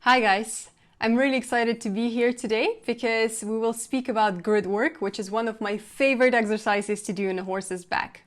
Hi guys! I'm really excited to be here today because we will speak about grid work, which is one of my favorite exercises to do in a horse's back.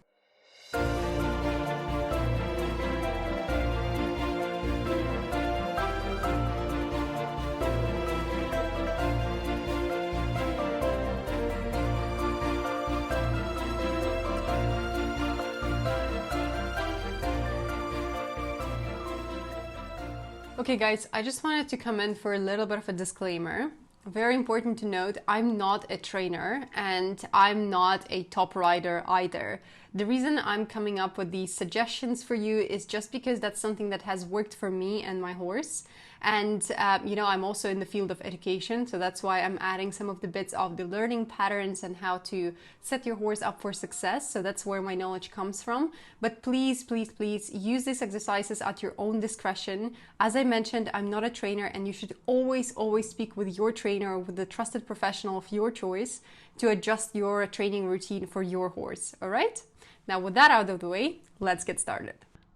Okay guys, I just wanted to come in for a little bit of a disclaimer. Very important to note, I'm not a trainer and I'm not a top rider either. The reason I'm coming up with these suggestions for you is just because that's something that has worked for me and my horse. And I'm also in the field of education, so that's why I'm adding some of the bits of the learning patterns and how to set your horse up for success. So that's where my knowledge comes from. But please, please, please use these exercises at your own discretion. As I mentioned, I'm not a trainer, and you should always speak with your trainer or with the trusted professional of your choice to adjust your training routine for your horse. All right? Now, with that out of the way, let's get started.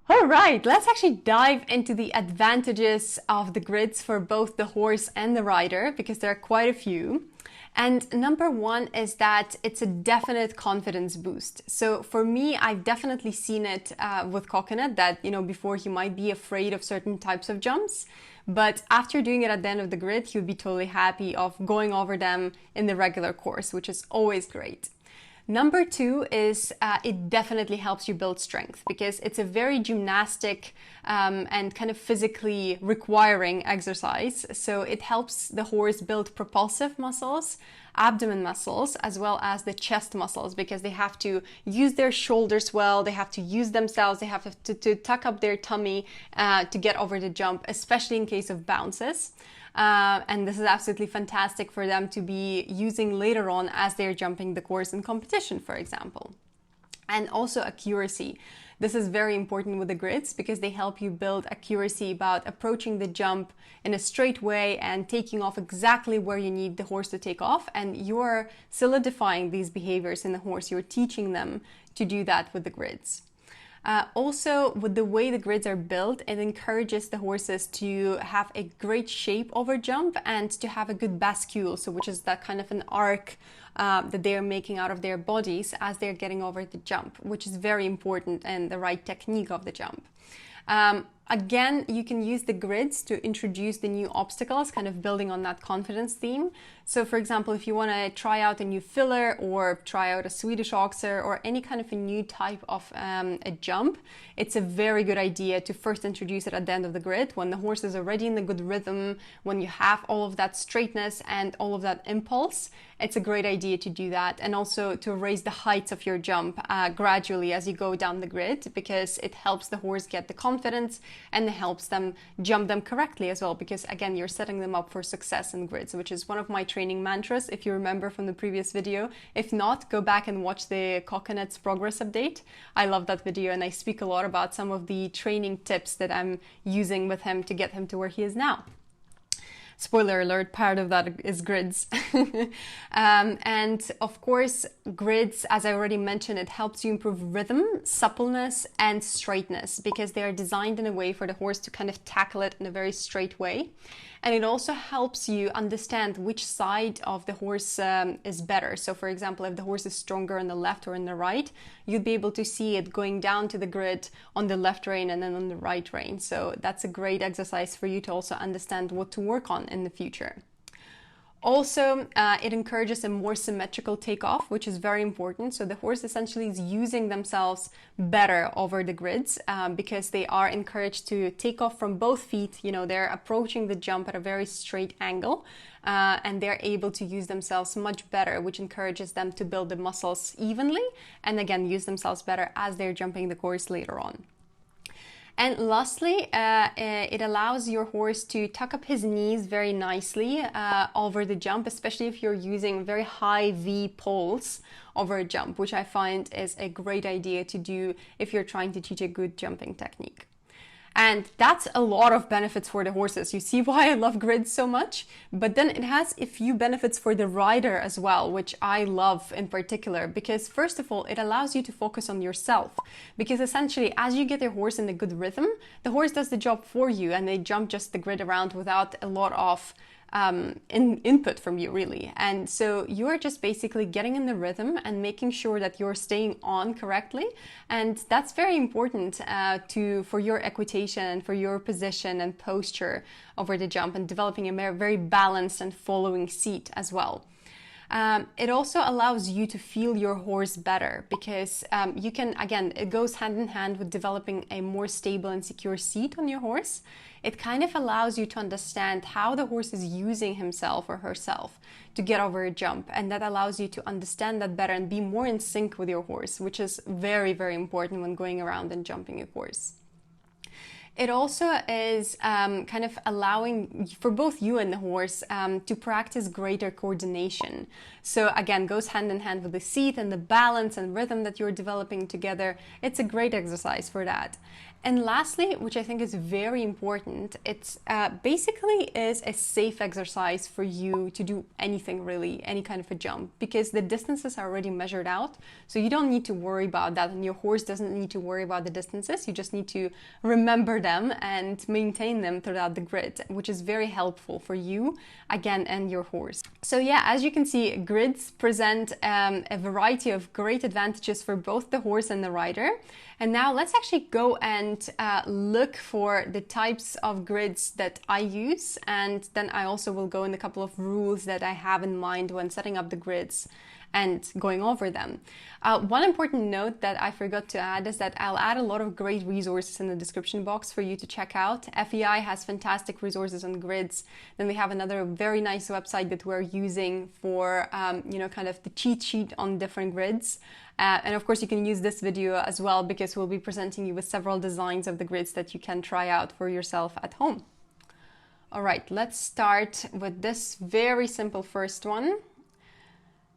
All right, let's actually dive into the advantages of the grids for both the horse and the rider, because there are quite a few. And number one is that it's a definite confidence boost. So for me, I've definitely seen it with Coconut that, before he might be afraid of certain types of jumps, but after doing it at the end of the grid, he'll be totally happy of going over them in the regular course, which is always great. Number two is it definitely helps you build strength because it's a very gymnastic and kind of physically requiring exercise. So it helps the horse build propulsive muscles, abdomen muscles, as well as the chest muscles, because they have to use their shoulders well, they have to use themselves, they have to tuck up their tummy to get over the jump, especially in case of bounces. And this is absolutely fantastic for them to be using later on as they're jumping the course in competition, for example. And also accuracy. This is very important with the grids because they help you build accuracy about approaching the jump in a straight way and taking off exactly where you need the horse to take off. And you're solidifying these behaviors in the horse. You're teaching them to do that with the grids. Also, with the way the grids are built, it encourages the horses to have a great shape over jump and to have a good bascule, so which is that kind of an arc that they are making out of their bodies as they're getting over the jump, which is very important, and the right technique of the jump. Again, you can use the grids to introduce the new obstacles, kind of building on that confidence theme. So for example, if you want to try out a new filler or try out a Swedish oxer or any kind of a new type of a jump, it's a very good idea to first introduce it at the end of the grid when the horse is already in the good rhythm, when you have all of that straightness and all of that impulse. It's a great idea to do that, and also to raise the heights of your jump gradually as you go down the grid, because it helps the horse get the confidence and it helps them jump them correctly as well, because again, you're setting them up for success in grids, which is one of my training mantras, if you remember from the previous video. If not, go back and watch the Coconut's progress update. I love that video, and I speak a lot about some of the training tips that I'm using with him to get him to where he is now. Spoiler alert, part of that is grids. And of course, grids, as I already mentioned, it helps you improve rhythm, suppleness, and straightness, because they are designed in a way for the horse to kind of tackle it in a very straight way. And it also helps you understand which side of the horse is better. So for example, if the horse is stronger on the left or on the right, you'd be able to see it going down to the grid on the left rein and then on the right rein. So that's a great exercise for you to also understand what to work on in the future. Also, it encourages a more symmetrical takeoff, which is very important. So the horse essentially is using themselves better over the grids because they are encouraged to take off from both feet. They're approaching the jump at a very straight angle and they're able to use themselves much better, which encourages them to build the muscles evenly and again, use themselves better as they're jumping the course later on. And lastly, it allows your horse to tuck up his knees very nicely over the jump, especially if you're using very high V poles over a jump, which I find is a great idea to do if you're trying to teach a good jumping technique. And that's a lot of benefits for the horses. You see why I love grids so much? But then it has a few benefits for the rider as well, which I love in particular, because first of all, it allows you to focus on yourself. Because essentially, as you get your horse in a good rhythm, the horse does the job for you and they jump just the grid around without a lot of input from you, really. And so you're just basically getting in the rhythm and making sure that you're staying on correctly. And that's very important for your equitation, for your position and posture over the jump, and developing a very balanced and following seat as well. It also allows you to feel your horse better, because you can, again, it goes hand in hand with developing a more stable and secure seat on your horse. It kind of allows you to understand how the horse is using himself or herself to get over a jump. And that allows you to understand that better and be more in sync with your horse, which is very, very important when going around and jumping a course. It also is kind of allowing for both you and the horse to practice greater coordination. So again, goes hand in hand with the seat and the balance and rhythm that you're developing together. It's a great exercise for that. And lastly, which I think is very important, it's basically is a safe exercise for you to do anything really, any kind of a jump, because the distances are already measured out. So you don't need to worry about that, and your horse doesn't need to worry about the distances. You just need to remember them and maintain them throughout the grid, which is very helpful for you, again, and your horse. So yeah, as you can see, grids present a variety of great advantages for both the horse and the rider. And now let's actually go and look for the types of grids that I use, and then I also will go in a couple of rules that I have in mind when setting up the grids and going over them. One important note that I forgot to add is that I'll add a lot of great resources in the description box for you to check out. FEI has fantastic resources on grids. Then we have another very nice website that we're using for, kind of the cheat sheet on different grids. And of course, you can use this video as well, because we'll be presenting you with several designs of the grids that you can try out for yourself at home. All right, let's start with this very simple first one.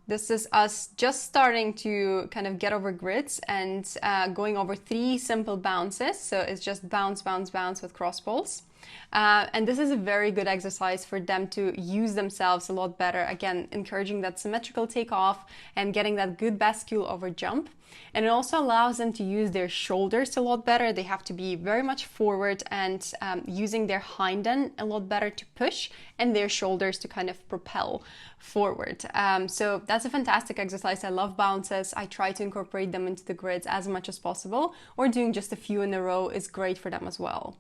This is us just starting to kind of get over grids and going over 3 simple bounces. So it's just bounce, bounce, bounce with cross poles. And this is a very good exercise for them to use themselves a lot better. Again, encouraging that symmetrical takeoff and getting that good bascule over jump. And it also allows them to use their shoulders a lot better. They have to be very much forward and using their hind end a lot better to push, and their shoulders to kind of propel forward. So that's a fantastic exercise. I love bounces. I try to incorporate them into the grids as much as possible, or doing just a few in a row is great for them as well.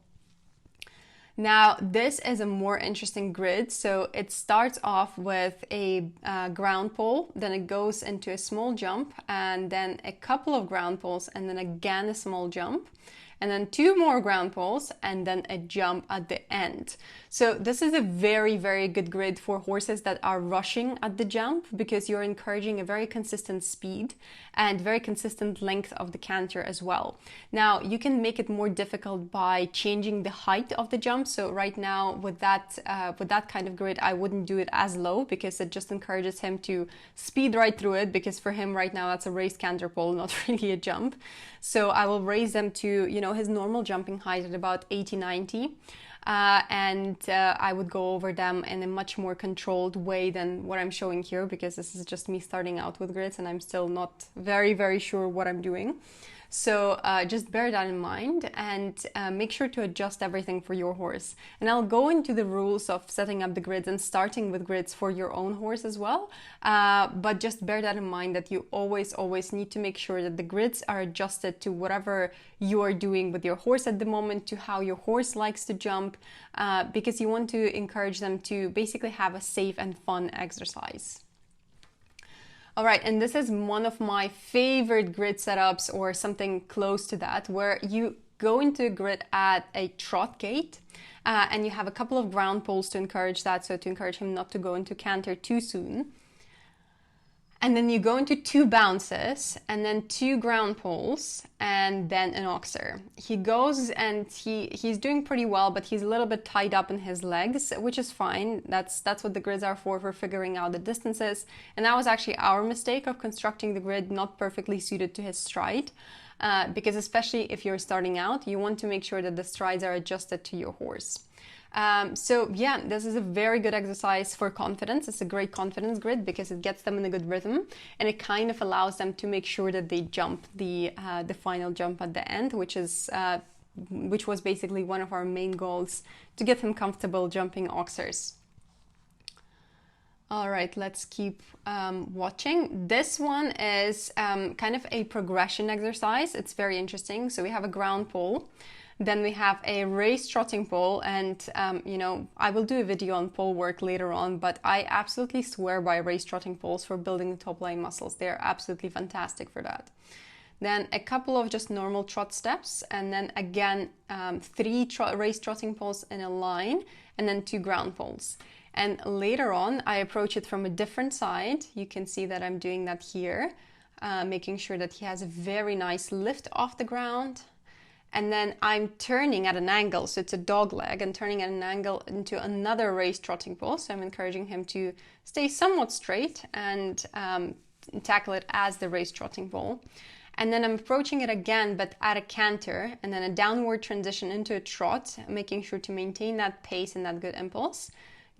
Now, this is a more interesting grid. So it starts off with a ground pole, then it goes into a small jump, and then a couple of ground poles, and then again a small jump, and then 2 more ground poles, and then a jump at the end. So this is a very, very good grid for horses that are rushing at the jump, because you're encouraging a very consistent speed and very consistent length of the canter as well. Now, you can make it more difficult by changing the height of the jump. So right now with that kind of grid, I wouldn't do it as low, because it just encourages him to speed right through it, because for him right now that's a raised canter pole, not really a jump. So I will raise them to, his normal jumping height at about 80-90. And I would go over them in a much more controlled way than what I'm showing here, because this is just me starting out with grids and I'm still not very, very sure what I'm doing. So just bear that in mind, and make sure to adjust everything for your horse. And I'll go into the rules of setting up the grids and starting with grids for your own horse as well. But just bear that in mind, that you always need to make sure that the grids are adjusted to whatever you are doing with your horse at the moment, to how your horse likes to jump, because you want to encourage them to basically have a safe and fun exercise. All right, and this is one of my favorite grid setups, or something close to that, where you go into a grid at a trot gait, and you have a couple of ground poles to encourage that, so to encourage him not to go into canter too soon. And then you go into 2 bounces, and then 2 ground poles, and then an oxer. He goes and he's doing pretty well, but he's a little bit tied up in his legs, which is fine. That's what the grids are for figuring out the distances. And that was actually our mistake of constructing the grid not perfectly suited to his stride. because especially if you're starting out, you want to make sure that the strides are adjusted to your horse. So yeah, this is a very good exercise for confidence. It's a great confidence grid because it gets them in a good rhythm, and it kind of allows them to make sure that they jump the final jump at the end, which was basically one of our main goals, to get them comfortable jumping oxers. All right, let's keep watching. This one is kind of a progression exercise. It's very interesting. So we have a ground pole. Then we have a raised trotting pole, and you know, I will do a video on pole work later on, but I absolutely swear by raised trotting poles for building the top line muscles. They're absolutely fantastic for that. Then a couple of just normal trot steps, and then again 3 raised trotting poles in a line, and then 2 ground poles. And later on, I approach it from a different side. You can see that I'm doing that here, making sure that he has a very nice lift off the ground. And then I'm turning at an angle, so it's a dog leg, and turning at an angle into another raised trotting pole. So I'm encouraging him to stay somewhat straight and tackle it as the raised trotting pole. And then I'm approaching it again, but at a canter, and then a downward transition into a trot, making sure to maintain that pace and that good impulse.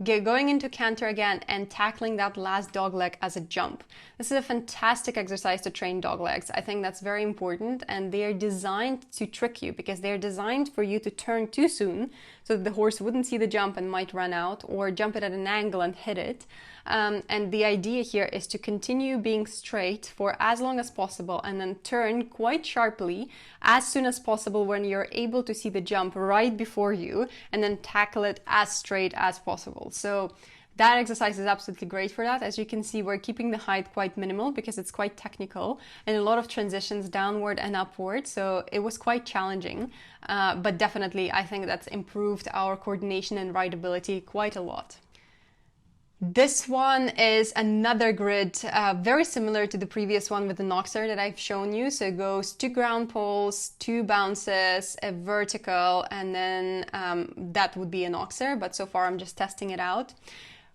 Going into canter again and tackling that last dog leg as a jump. This is a fantastic exercise to train dog legs. I think that's very important, and they are designed to trick you because they're designed for you to turn too soon so that the horse wouldn't see the jump and might run out, or jump it at an angle and hit it. And the idea here is to continue being straight for as long as possible, and then turn quite sharply as soon as possible when you're able to see the jump right before you, and then tackle it as straight as possible. So that exercise is absolutely great for that. As you can see, we're keeping the height quite minimal because it's quite technical and a lot of transitions downward and upward. So it was quite challenging, but definitely I think that's improved our coordination and rideability quite a lot. This one is another grid, very similar to the previous one with the Noxer that I've shown you. So it goes 2 ground poles, 2 bounces, a vertical, and then that would be an Noxer, but so far I'm just testing it out.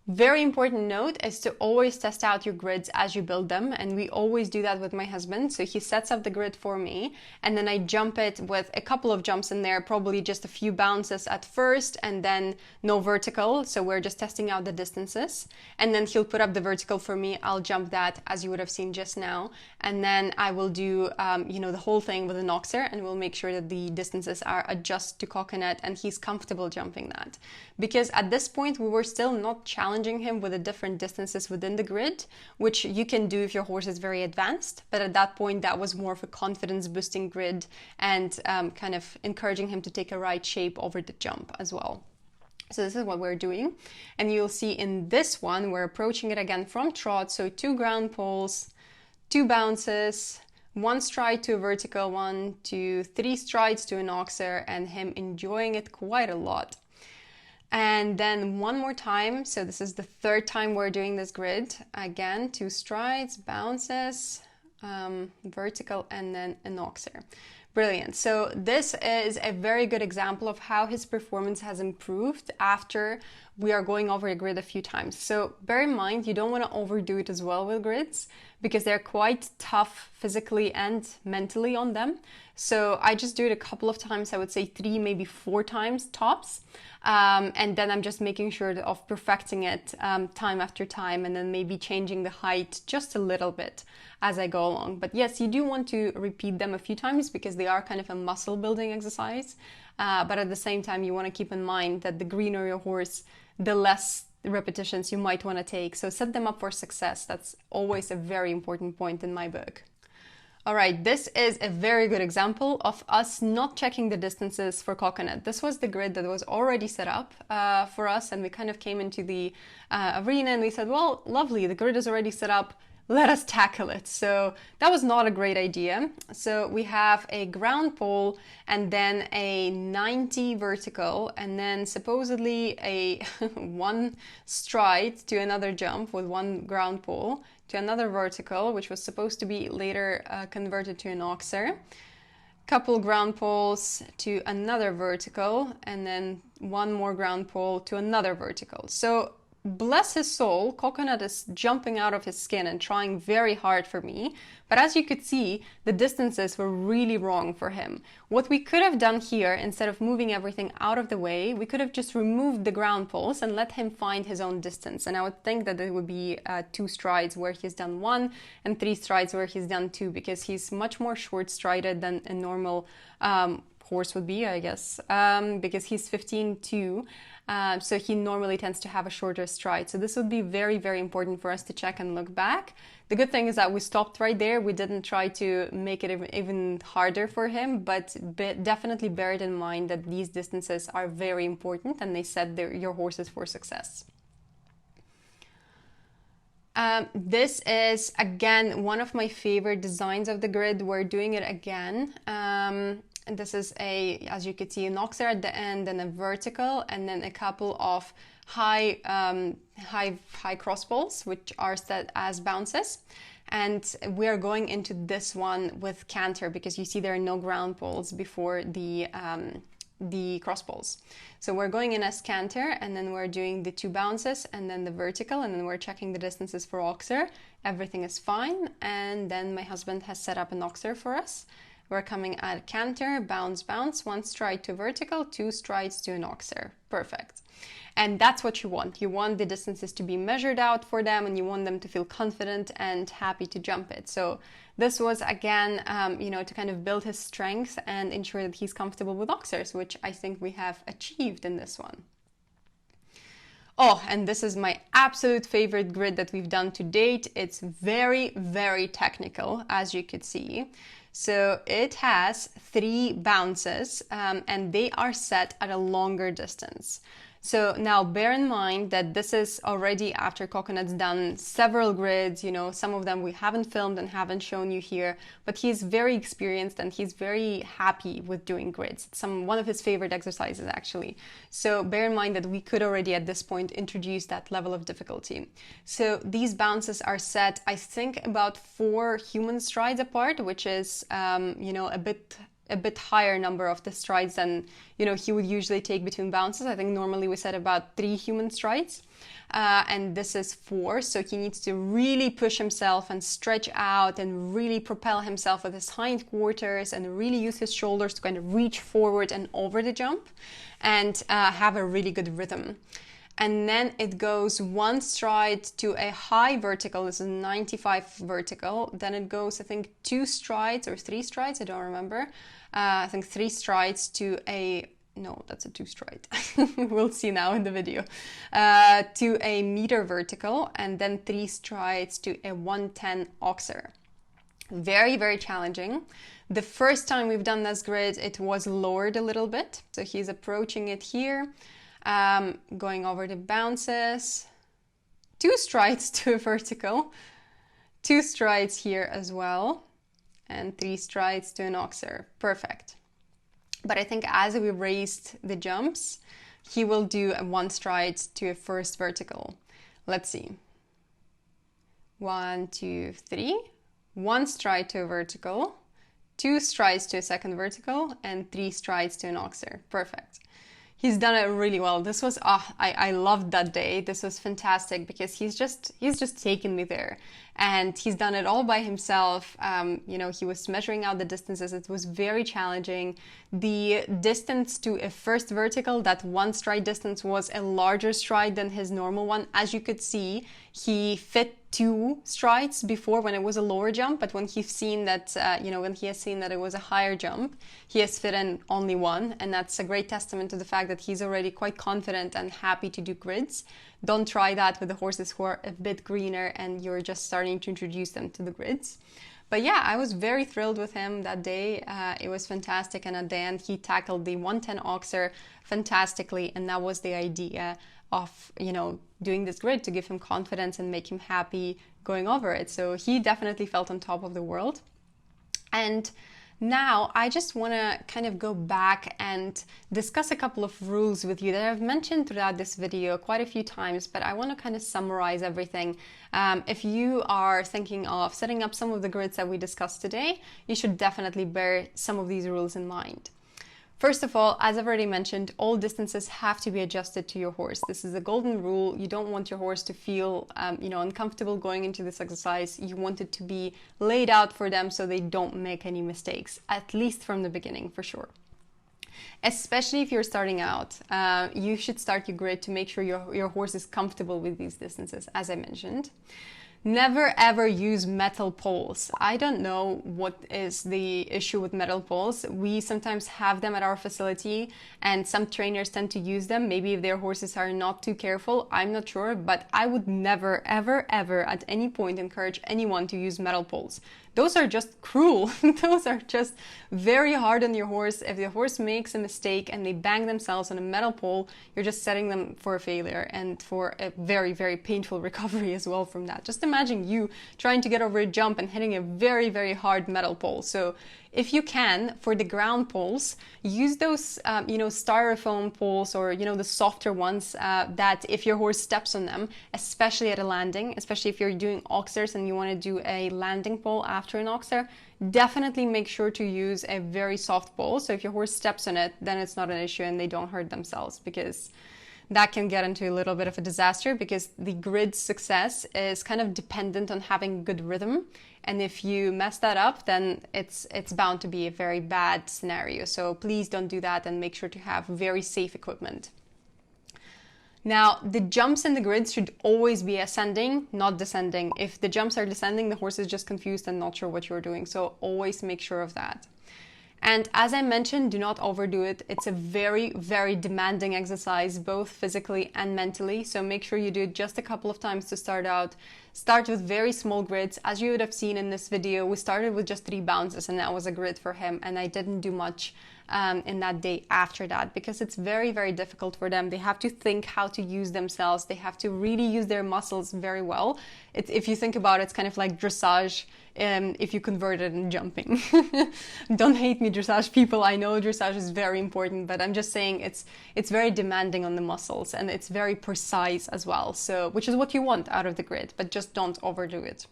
Very important note is to always test out your grids as you build them, and we always do that with my husband. So he sets up the grid for me, and then I jump it with a couple of jumps in there, probably just a few bounces at first and then no vertical, so we're just testing out the distances. And then he'll put up the vertical for me, I'll jump that as you would have seen just now, and then I will do the whole thing with a Noxer, and we'll make sure that the distances are adjusted to coconut and he's comfortable jumping that. Because at this point we were still not challenging him with the different distances within the grid, which you can do if your horse is very advanced, but at that point that was more of a confidence boosting grid and kind of encouraging him to take a right shape over the jump as well. So this is what we're doing, and you'll see in this one we're approaching it again from trot, so 2 ground poles, 2 bounces, 1 stride to a vertical, 1, 2, 3 strides to an Noxer, and him enjoying it quite a lot. And then 1 more time, so this is the 3rd time we're doing this grid. Again, 2 strides, bounces, vertical, and then a Noxer. Brilliant. So this is a very good example of how his performance has improved after we are going over the grid a few times. So bear in mind, you don't want to overdo it as well with grids because they're quite tough physically and mentally on them. So I just do it a couple of times, I would say 3, maybe 4 times tops. And then I'm just making sure of perfecting it time after time, and then maybe changing the height just a little bit as I go along. But yes, you do want to repeat them a few times because they are kind of a muscle building exercise. But at the same time, you want to keep in mind that the greener your horse, the less repetitions you might want to take. So set them up for success. That's always a very important point in my book. All right, this is a very good example of us not checking the distances for coconut. This was the grid that was already set up for us, and we kind of came into the arena and we said, well, lovely, the grid is already set up, let us tackle it. So that was not a great idea. So we have a ground pole and then a 90 vertical, and then supposedly a 1 stride to another jump with 1 ground pole to another vertical, which was supposed to be later converted to an Noxer. Couple ground poles to another vertical, and then 1 more ground pole to another vertical. So bless his soul, Coconut is jumping out of his skin and trying very hard for me. But as you could see, the distances were really wrong for him. What we could have done here, instead of moving everything out of the way, we could have just removed the ground poles and let him find his own distance. And I would think that there would be 2 strides where he's done 1 and 3 strides where he's done 2, because he's much more short-strided than a normal horse would be, I guess, because he's 15'2". So he normally tends to have a shorter stride. So this would be very, very important for us to check and look back. The good thing is that we stopped right there. We didn't try to make it even harder for him, but definitely bear it in mind that these distances are very important and they set your horses for success. This is, again, one of my favorite designs of the grid. We're doing it again. And this is as you can see, an oxer at the end and a vertical, and then a couple of high cross poles, which are set as bounces. And we are going into this one with canter, because you see there are no ground poles before the cross poles. So we're going in as canter, and then we're doing the 2 bounces and then the vertical, and then we're checking the distances for oxer. Everything is fine. And then my husband has set up an oxer for us. We're coming at canter, bounce, bounce, 1 stride to vertical, 2 strides to an oxer. Perfect. And that's what you want. You want the distances to be measured out for them, and you want them to feel confident and happy to jump it. So this was, again, to kind of build his strength and ensure that he's comfortable with oxers, which I think we have achieved in this one. Oh, and this is my absolute favorite grid that we've done to date. It's very, very technical, as you could see. So it has 3 bounces, and they are set at a longer distance. So now bear in mind that this is already after Coconut's done several grids. Some of them we haven't filmed and haven't shown you here, but he's very experienced and he's very happy with doing grids. It's one of his favorite exercises, actually. So bear in mind that we could already at this point introduce that level of difficulty. So these bounces are set, I think, about 4 human strides apart, which is, a bit higher number of the strides than he would usually take between bounces. I think normally we set about 3 human strides, and this is 4. So he needs to really push himself and stretch out and really propel himself with his hindquarters and really use his shoulders to kind of reach forward and over the jump and have a really good rhythm. And then it goes 1 stride to a high vertical. This is 95 vertical. Then it goes, I think, 2 strides or 3 strides. I don't remember. I think 3 strides to no, that's a 2 stride. We'll see now in the video. To a meter vertical, and then 3 strides to a 110 oxer. Very, very challenging. The first time we've done this grid, it was lowered a little bit. So he's approaching it here. Going over the bounces, 2 strides to a vertical, 2 strides here as well, and 3 strides to an oxer. Perfect. But I think as we raised the jumps, he will do a 1 stride to a first vertical. Let's see. 1, 2, 3. 1 stride to a vertical, 2 strides to a second vertical, and 3 strides to an oxer. Perfect. He's done it really well. This was, I loved that day. This was fantastic because he's just taken me there. And he's done it all by himself. He was measuring out the distances. It was very challenging. The distance to a first vertical, that 1 stride distance, was a larger stride than his normal one. As you could see, he fit 2 strides before when it was a lower jump, but when he's seen that, when he has seen that it was a higher jump, he has fit in only 1, and that's a great testament to the fact that he's already quite confident and happy to do grids. Don't try that with the horses who are a bit greener and you're just starting to introduce them to the grids. But yeah, I was very thrilled with him that day. It was fantastic, and at the end he tackled the 110 oxer fantastically, and that was the idea of, doing this grid, to give him confidence and make him happy going over it. So he definitely felt on top of the world. And now I just want to kind of go back and discuss a couple of rules with you that I've mentioned throughout this video quite a few times, but I want to kind of summarize everything. If you are thinking of setting up some of the grids that we discussed today, you should definitely bear some of these rules in mind. First of all, as I've already mentioned, all distances have to be adjusted to your horse. This is a golden rule. You don't want your horse to feel, uncomfortable going into this exercise. You want it to be laid out for them so they don't make any mistakes, at least from the beginning, for sure. Especially if you're starting out, you should start your grid to make sure your horse is comfortable with these distances, as I mentioned. Never ever use metal poles. I don't know what is the issue with metal poles. We sometimes have them at our facility and some trainers tend to use them. Maybe if their horses are not too careful, I'm not sure, but I would never, ever, ever at any point encourage anyone to use metal poles. Those are just cruel. Those are just very hard on your horse. If the horse makes a mistake and they bang themselves on a metal pole, you're just setting them for a failure and for a very, very painful recovery as well from that. Just imagine you trying to get over a jump and hitting a very, very hard metal pole. So if you can, for the ground poles, use those, styrofoam poles or, the softer ones that if your horse steps on them, especially at a landing, especially if you're doing oxers and you want to do a landing pole after an oxer, definitely make sure to use a very soft pole. So if your horse steps on it, then it's not an issue and they don't hurt themselves, because that can get into a little bit of a disaster, because the grid success is kind of dependent on having good rhythm. And if you mess that up, then it's bound to be a very bad scenario. So please don't do that and make sure to have very safe equipment. Now, the jumps in the grids should always be ascending, not descending. If the jumps are descending, the horse is just confused and not sure what you're doing. So always make sure of that. And as I mentioned, do not overdo it. It's a very, very demanding exercise, both physically and mentally. So make sure you do it just a couple of times to start out. Start with very small grids. As you would have seen in this video, we started with just 3 bounces and that was a grid for him. And I didn't do much in that day after that, because it's very, very difficult for them. They have to think how to use themselves. They have to really use their muscles very well. If you think about it, it's kind of like dressage if you convert it in jumping. Don't hate me, dressage people. I know dressage is very important, but I'm just saying it's very demanding on the muscles and it's very precise as well. So, which is what you want out of the grid, but just don't overdo it.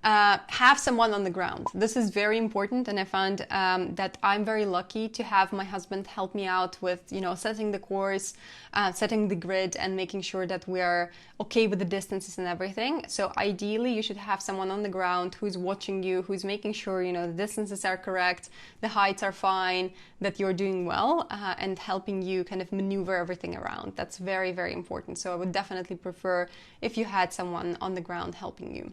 Have someone on the ground. This is very important, and I found that I'm very lucky to have my husband help me out with, setting the course, setting the grid, and making sure that we are okay with the distances and everything. So ideally, you should have someone on the ground who's watching you, who's making sure, the distances are correct, the heights are fine, that you're doing well, and helping you kind of maneuver everything around. That's very, very important. So I would definitely prefer if you had someone on the ground helping you.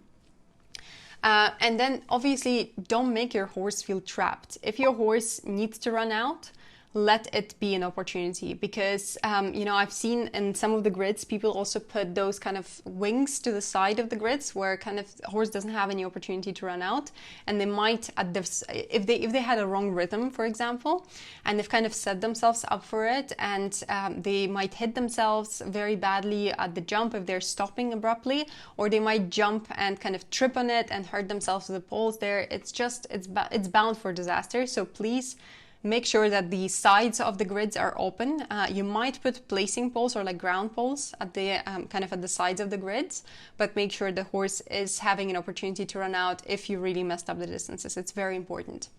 And then obviously don't make your horse feel trapped. If your horse needs to run out, let it be an opportunity, because I've seen in some of the grids people also put those kind of wings to the side of the grids where kind of the horse doesn't have any opportunity to run out, and they might if they had a wrong rhythm, for example, and they've kind of set themselves up for it, and they might hit themselves very badly at the jump if they're stopping abruptly, or they might jump and kind of trip on it and hurt themselves with the poles there. It's bound for disaster. So please make sure that the sides of the grids are open. You might put placing poles or like ground poles at the kind of at the sides of the grids, but make sure the horse is having an opportunity to run out if you really messed up the distances. It's very important.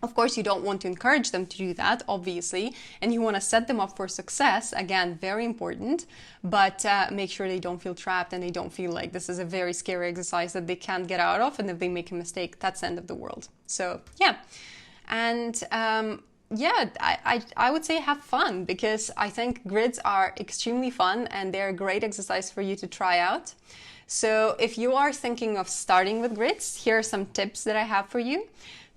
Of course, you don't want to encourage them to do that, obviously, and you want to set them up for success. Again, very important, but make sure they don't feel trapped and they don't feel like this is a very scary exercise that they can't get out of, and if they make a mistake, that's the end of the world. So, yeah. And I would say have fun, because I think grids are extremely fun and they're a great exercise for you to try out. So if you are thinking of starting with grids, here are some tips that I have for you.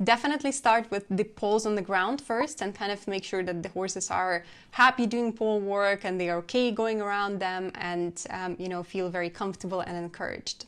Definitely start with the poles on the ground first and kind of make sure that the horses are happy doing pole work and they are okay going around them and, feel very comfortable and encouraged.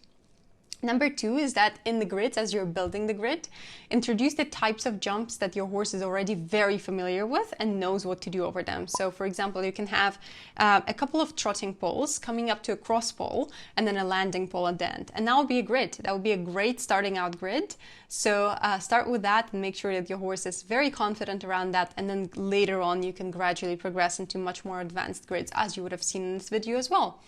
Number 2 is that in the grids, as you're building the grid, introduce the types of jumps that your horse is already very familiar with and knows what to do over them. So for example, you can have a couple of trotting poles coming up to a cross pole and then a landing pole at the end. And that would be a grid. That would be a great starting out grid. So start with that and make sure that your horse is very confident around that. And then later on, you can gradually progress into much more advanced grids, as you would have seen in this video as well.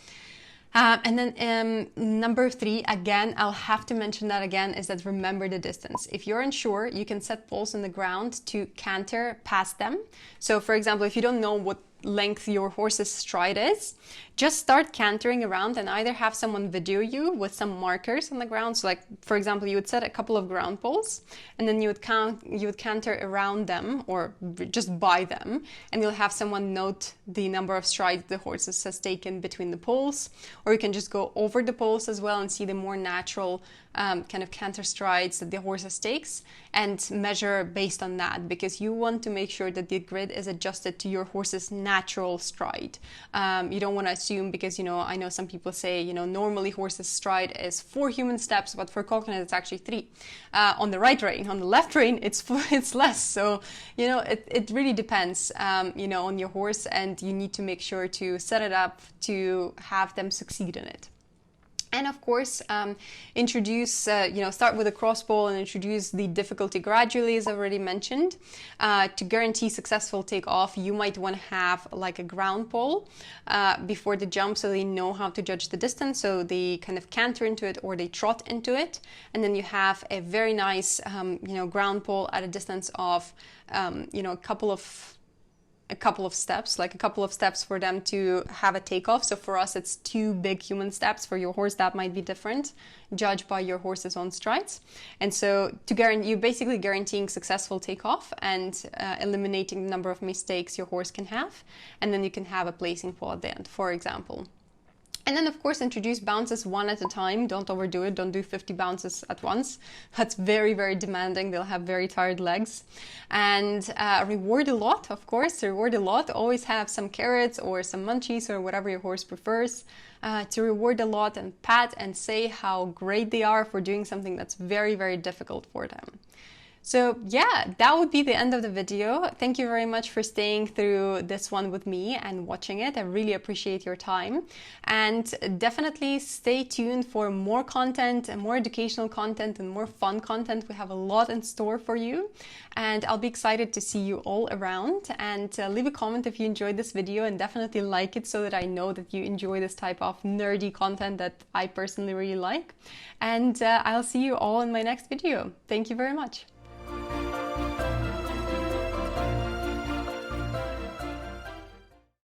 And then number 3, again, I'll have to mention that again, is that remember the distance. If you're unsure, you can set poles in the ground to canter past them. So for example, if you don't know what length your horse's stride is, just start cantering around and either have someone video you with some markers on the ground. So like, for example, you would set a couple of ground poles and then you would canter around them or just by them, and you'll have someone note the number of strides the horse has taken between the poles. Or you can just go over the poles as well and see the more natural kind of canter strides that the horse takes and measure based on that, because you want to make sure that the grid is adjusted to your horse's natural stride. You don't want to assume, because I know some people say normally horse's stride is 4 human steps, but for coconut it's actually 3 on the right rein. On the left rein it's less. So it really depends on your horse, and you need to make sure to set it up to have them succeed in it. And of course, introduce, start with a cross pole and introduce the difficulty gradually, as I already mentioned. To guarantee successful takeoff, you might want to have like a ground pole before the jump, so they know how to judge the distance. So they kind of canter into it or they trot into it. And then you have a very nice, ground pole at a distance of, a couple of steps for them to have a takeoff. So for us, it's 2 big human steps. For your horse, that might be different, judged by your horse's own strides. And so you're basically guaranteeing successful takeoff and eliminating the number of mistakes your horse can have. And then you can have a placing pole at the end, for example. And then, of course, introduce bounces one at a time. Don't overdo it. Don't do 50 bounces at once. That's very, very demanding. They'll have very tired legs. And reward a lot, of course. Reward a lot. Always have some carrots or some munchies or whatever your horse prefers to reward a lot, and pat and say how great they are for doing something that's very, very difficult for them. So yeah, that would be the end of the video. Thank you very much for staying through this one with me and watching it. I really appreciate your time, and definitely stay tuned for more content and more educational content and more fun content. We have a lot in store for you, and I'll be excited to see you all around. And leave a comment if you enjoyed this video, and definitely like it so that I know that you enjoy this type of nerdy content that I personally really like. And I'll see you all in my next video. Thank you very much.